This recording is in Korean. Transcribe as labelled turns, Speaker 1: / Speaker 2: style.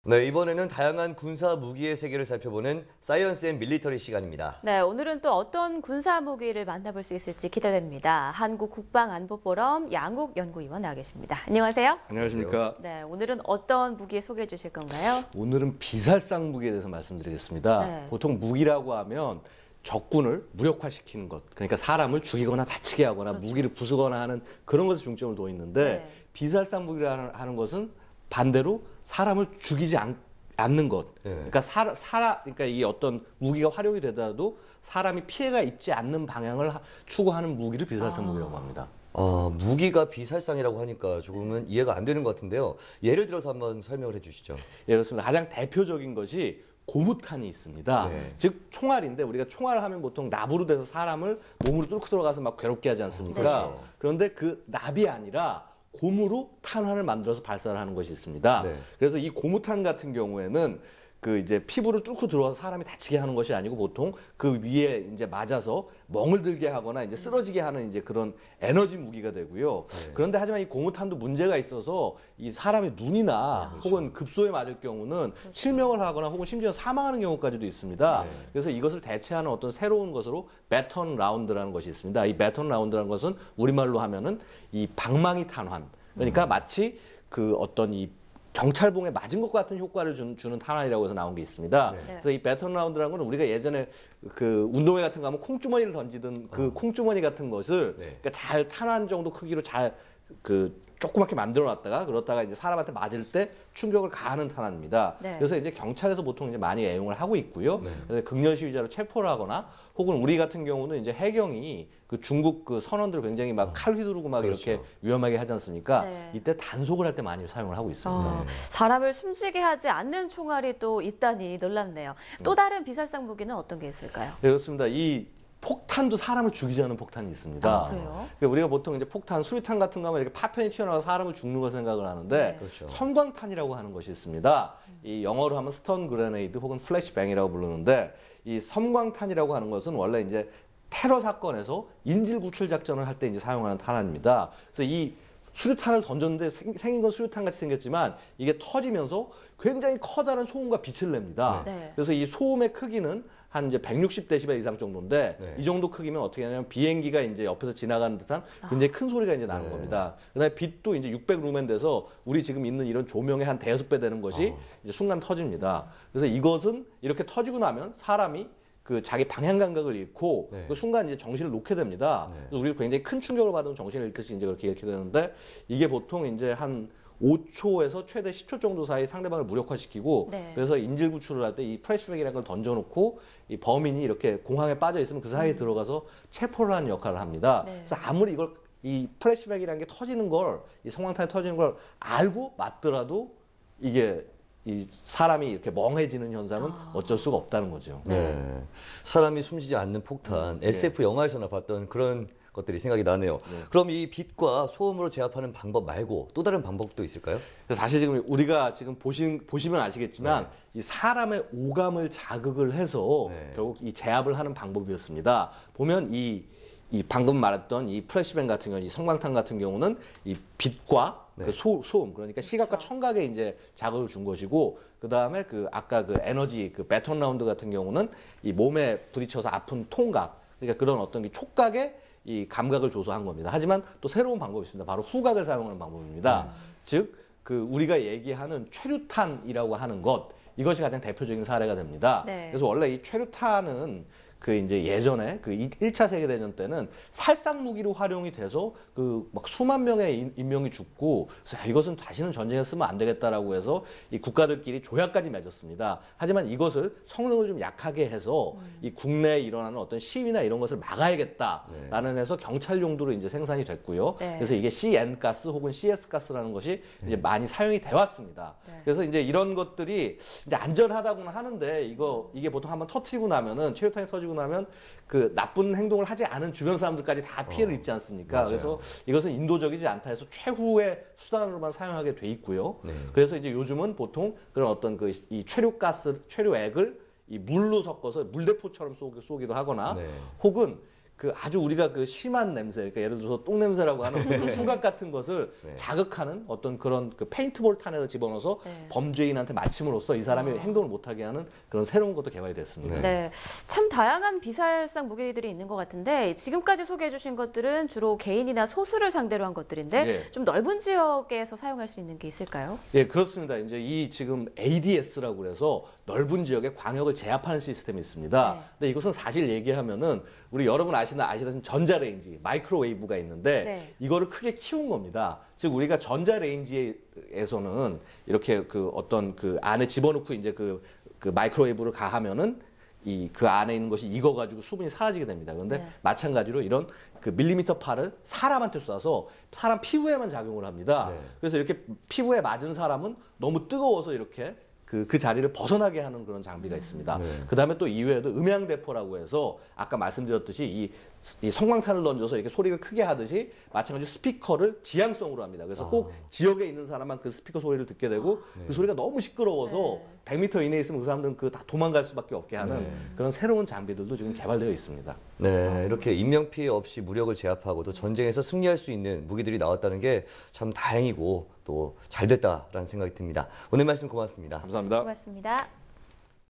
Speaker 1: 네, 이번에는 다양한 군사 무기의 세계를 살펴보는 사이언스 앤 밀리터리 시간입니다.
Speaker 2: 네, 오늘은 또 어떤 군사 무기를 만나볼 수 있을지 기대됩니다. 한국국방안보포럼 양욱 연구위원 나와 계십니다. 안녕하세요.
Speaker 3: 안녕하십니까.
Speaker 2: 네, 오늘은 어떤 무기 소개해 주실 건가요?
Speaker 3: 오늘은 비살상 무기에 대해서 말씀드리겠습니다.
Speaker 2: 네.
Speaker 3: 보통 무기라고 하면 적군을 무력화시키는 것, 그러니까 사람을 죽이거나 다치게 하거나
Speaker 2: 그렇죠.
Speaker 3: 무기를 부수거나 하는 그런 것에 중점을 두어 있는데
Speaker 2: 네.
Speaker 3: 비살상 무기라는 하는 것은 반대로 사람을 죽이지 않는 것.
Speaker 1: 네.
Speaker 3: 그러니까 그러니까 이 어떤 무기가 활용이 되더라도 사람이 피해가 입지 않는 방향을 추구하는 무기를 비살상 무기라고 합니다.
Speaker 1: 무기가 비살상이라고 하니까 조금은 이해가 안 되는 것 같은데요. 예를 들어서 한번 설명을 해주시죠.
Speaker 3: 예, 그렇습니다. 가장 대표적인 것이 고무탄이 있습니다.
Speaker 1: 네.
Speaker 3: 즉 총알인데 우리가 총알을 하면 보통 납으로 돼서 사람을 몸으로 뚫고 들어가서 막 괴롭게 하지 않습니까?
Speaker 1: 그렇죠.
Speaker 3: 그런데 그 납이 아니라 고무로 탄환을 만들어서 발사를 하는 것이 있습니다.
Speaker 1: 네.
Speaker 3: 그래서 이 고무탄 같은 경우에는 그 이제 피부를 뚫고 들어와서 사람이 다치게 하는 것이 아니고 보통 그 위에 이제 맞아서 멍을 들게 하거나 이제 쓰러지게 하는 이제 그런 에너지 무기가 되고요.
Speaker 1: 네.
Speaker 3: 그런데 하지만 이 고무탄도 문제가 있어서 이 사람의 눈이나
Speaker 1: 그렇죠.
Speaker 3: 혹은 급소에 맞을 경우는 실명을 하거나 혹은 심지어 사망하는 경우까지도 있습니다.
Speaker 1: 네.
Speaker 3: 그래서 이것을 대체하는 어떤 새로운 것으로 배턴 라운드라는 것이 있습니다. 이 배턴 라운드라는 것은 우리말로 하면은 이 방망이 탄환. 그러니까 마치 그 어떤 이 경찰봉에 맞은 것 같은 효과를 주는 탄환이라고 해서 나온 게 있습니다.
Speaker 1: 네.
Speaker 3: 그래서 이 배턴 라운드라는 건 우리가 예전에 그 운동회 같은 거 하면 콩주머니를 던지던 그 콩주머니 같은 것을
Speaker 1: 네.
Speaker 3: 그러니까 잘 탄환 정도 크기로 잘 그 조그맣게 만들어 놨다가 그렇다가 이제 사람한테 맞을 때 충격을 가하는 탄환입니다.
Speaker 2: 네.
Speaker 3: 그래서 이제 경찰에서 보통 이제 많이 애용을 하고 있고요.
Speaker 1: 네.
Speaker 3: 그래서 극렬 시위자를 체포를 하거나 혹은 우리 같은 경우는 이제 해경이 그 중국 그 선원들을 굉장히 막 칼 휘두르고 막
Speaker 1: 그렇죠.
Speaker 3: 이렇게 위험하게 하지 않습니까?
Speaker 2: 네.
Speaker 3: 이때 단속을 할 때 많이 사용을 하고 있습니다.
Speaker 2: 사람을 숨지게 하지 않는 총알이 또 있다니 놀랍네요. 또 다른 비살상 무기는 어떤 게 있을까요?
Speaker 3: 네, 그렇습니다. 이 폭탄도 사람을 죽이지 않는 폭탄이 있습니다.
Speaker 2: 그래요?
Speaker 3: 그러니까 우리가 보통 이제 폭탄, 수류탄 같은 거 하면 이렇게 파편이 튀어나와서 사람을 죽는 걸 생각을 하는데
Speaker 2: 네.
Speaker 1: 그렇죠.
Speaker 3: 섬광탄이라고 하는 것이 있습니다. 이 영어로 하면 스턴 그레네이드 혹은 플래시뱅이라고 부르는데 이 섬광탄이라고 하는 것은 원래 이제 테러 사건에서 인질 구출 작전을 할 때 이제 사용하는 탄환입니다. 그래서 이 수류탄을 던졌는데 생긴 건 수류탄 같이 생겼지만 이게 터지면서 굉장히 커다란 소음과 빛을 냅니다.
Speaker 2: 네.
Speaker 3: 그래서 이 소음의 크기는 한 이제 160데시벨 이상 정도인데
Speaker 1: 네.
Speaker 3: 이 정도 크기면 어떻게 하냐면 비행기가 이제 옆에서 지나가는 듯한 굉장히 큰 소리가 이제 나는
Speaker 1: 네.
Speaker 3: 겁니다. 그다음에 빛도 이제 600루멘 돼서 우리 지금 있는 이런 조명의 한 대여섯 배 되는 것이 이제 순간 터집니다. 그래서 이것은 이렇게 터지고 나면 사람이 그 자기 방향 감각을 잃고
Speaker 1: 네.
Speaker 3: 그 순간 이제 정신을 놓게 됩니다.
Speaker 1: 네.
Speaker 3: 그래서 우리가 굉장히 큰 충격을 받으면 정신을 잃듯이 이제 그렇게 잃게 되는데 이게 보통 이제 한 5초에서 최대 10초 정도 사이 상대방을 무력화시키고
Speaker 2: 네.
Speaker 3: 그래서 인질 구출을 할 때 이 프레시백이라는 걸 던져놓고 이 범인이 이렇게 공항에 빠져 있으면 그 사이에 들어가서 체포를 하는 역할을 합니다.
Speaker 2: 네.
Speaker 3: 그래서 아무리 이걸 이 프레시백이라는 게 터지는 걸 이 성광탄이 터지는 걸 알고 맞더라도 이게 이 사람이 이렇게 멍해지는 현상은 어쩔 수가 없다는 거죠.
Speaker 1: 네. 사람이 숨지지 않는 폭탄, SF 영화에서나 봤던 그런 것들이 생각이 나네요. 그럼 이 빛과 소음으로 제압하는 방법 말고 또 다른 방법도 있을까요?
Speaker 3: 그래서 사실 지금 우리가 지금 보시면 아시겠지만 이 사람의 오감을 자극을 해서
Speaker 1: 네.
Speaker 3: 결국 이 제압을 하는 방법이었습니다. 보면 이 방금 말했던 이 프레시뱅 같은 경우, 이 성광탄 같은 경우는 이 빛과
Speaker 1: 네.
Speaker 3: 그 소음, 그러니까 시각과 청각에 이제 자극을 준 것이고, 그 다음에 그 아까 그 에너지, 그 배턴 라운드 같은 경우는 이 몸에 부딪혀서 아픈 통각, 그러니까 그런 어떤 이 촉각에 이 감각을 줘서 한 겁니다. 하지만 또 새로운 방법이 있습니다. 바로 후각을 사용하는 방법입니다. 즉, 그 우리가 얘기하는 최루탄이라고 하는 것, 이것이 가장 대표적인 사례가 됩니다.
Speaker 2: 네.
Speaker 3: 그래서 원래 이 최루탄은 그 이제 예전에 그 1차 세계대전 때는 살상 무기로 활용이 돼서 그 막 수만 명의 인명이 죽고 그래서 이것은 다시는 전쟁에 쓰면 안 되겠다라고 해서 이 국가들끼리 조약까지 맺었습니다. 하지만 이것을 성능을 좀 약하게 해서 이 국내에 일어나는 어떤 시위나 이런 것을 막아야겠다라는 해서 경찰 용도로 이제 생산이 됐고요.
Speaker 2: 네.
Speaker 3: 그래서 이게 CN 가스 혹은 CS 가스라는 것이 이제 많이 사용이 돼 왔습니다.
Speaker 2: 네.
Speaker 3: 그래서 이제 이런 것들이 이제 안전하다고는 하는데 이게 보통 한번 터트리고 나면은 최루탄이 터지고 나면 그 나쁜 행동을 하지 않은 주변 사람들까지 다 피해를 입지 않습니까?
Speaker 1: 맞아요.
Speaker 3: 그래서 이것은 인도적이지 않다 해서 최후의 수단으로만 사용하게 돼 있고요.
Speaker 1: 네.
Speaker 3: 그래서 이제 요즘은 보통 그런 어떤 그 이 최류가스, 최류액을 이 물로 섞어서 물대포처럼 쏘기도 하거나
Speaker 1: 네.
Speaker 3: 혹은 그 아주 우리가 그 심한 냄새, 그러니까 예를 들어서 똥 냄새라고 하는 어떤 그 후각 같은 것을
Speaker 1: 네.
Speaker 3: 자극하는 어떤 그런 그 페인트볼 탄을 집어넣어서
Speaker 2: 네.
Speaker 3: 범죄인한테 맞춤으로써 이 사람이 행동을 못하게 하는 그런 새로운 것도 개발이 됐습니다.
Speaker 1: 네.
Speaker 2: 네, 참 다양한 비살상 무기들이 있는 것 같은데 지금까지 소개해주신 것들은 주로 개인이나 소수를 상대로 한 것들인데
Speaker 3: 예.
Speaker 2: 좀 넓은 지역에서 사용할 수 있는 게 있을까요?
Speaker 3: 예, 그렇습니다. 이제 이 지금 ADS라고 그래서 넓은 지역의 광역을 제압하는 시스템이 있습니다.
Speaker 2: 네.
Speaker 3: 근데 이것은 사실 얘기하면은 우리 여러분 아시다시피 전자레인지, 마이크로웨이브가 있는데
Speaker 2: 네.
Speaker 3: 이거를 크게 키운 겁니다. 즉 우리가 전자레인지에서는 이렇게 그 어떤 그 안에 집어넣고 이제 그 마이크로웨이브를 가하면은 그 안에 있는 것이 익어가지고 수분이 사라지게 됩니다. 그런데
Speaker 2: 네.
Speaker 3: 마찬가지로 이런 그 밀리미터 팔을 사람한테 쏴서 사람 피부에만 작용을 합니다.
Speaker 1: 네.
Speaker 3: 그래서 이렇게 피부에 맞은 사람은 너무 뜨거워서 이렇게 그 자리를 벗어나게 하는 그런 장비가 있습니다.
Speaker 1: 네.
Speaker 3: 그다음에 또 이외에도 음향대포라고 해서 아까 말씀드렸듯이 이 성광탄을 던져서 이렇게 소리를 크게 하듯이 마찬가지로 스피커를 지향성으로 합니다. 그래서 꼭 지역에 있는 사람만 그 스피커 소리를 듣게 되고 그 소리가 너무 시끄러워서
Speaker 2: 네.
Speaker 3: 100m 이내에 있으면 그 사람들은 그 다 도망갈 수밖에 없게 하는
Speaker 1: 네.
Speaker 3: 그런 새로운 장비들도 지금 개발되어 있습니다.
Speaker 1: 네, 이렇게 인명 피해 없이 무력을 제압하고 또 전쟁에서 승리할 수 있는 무기들이 나왔다는 게 참 다행이고 또 잘 됐다라는 생각이 듭니다. 오늘 말씀 고맙습니다.
Speaker 3: 감사합니다.
Speaker 2: 고맙습니다.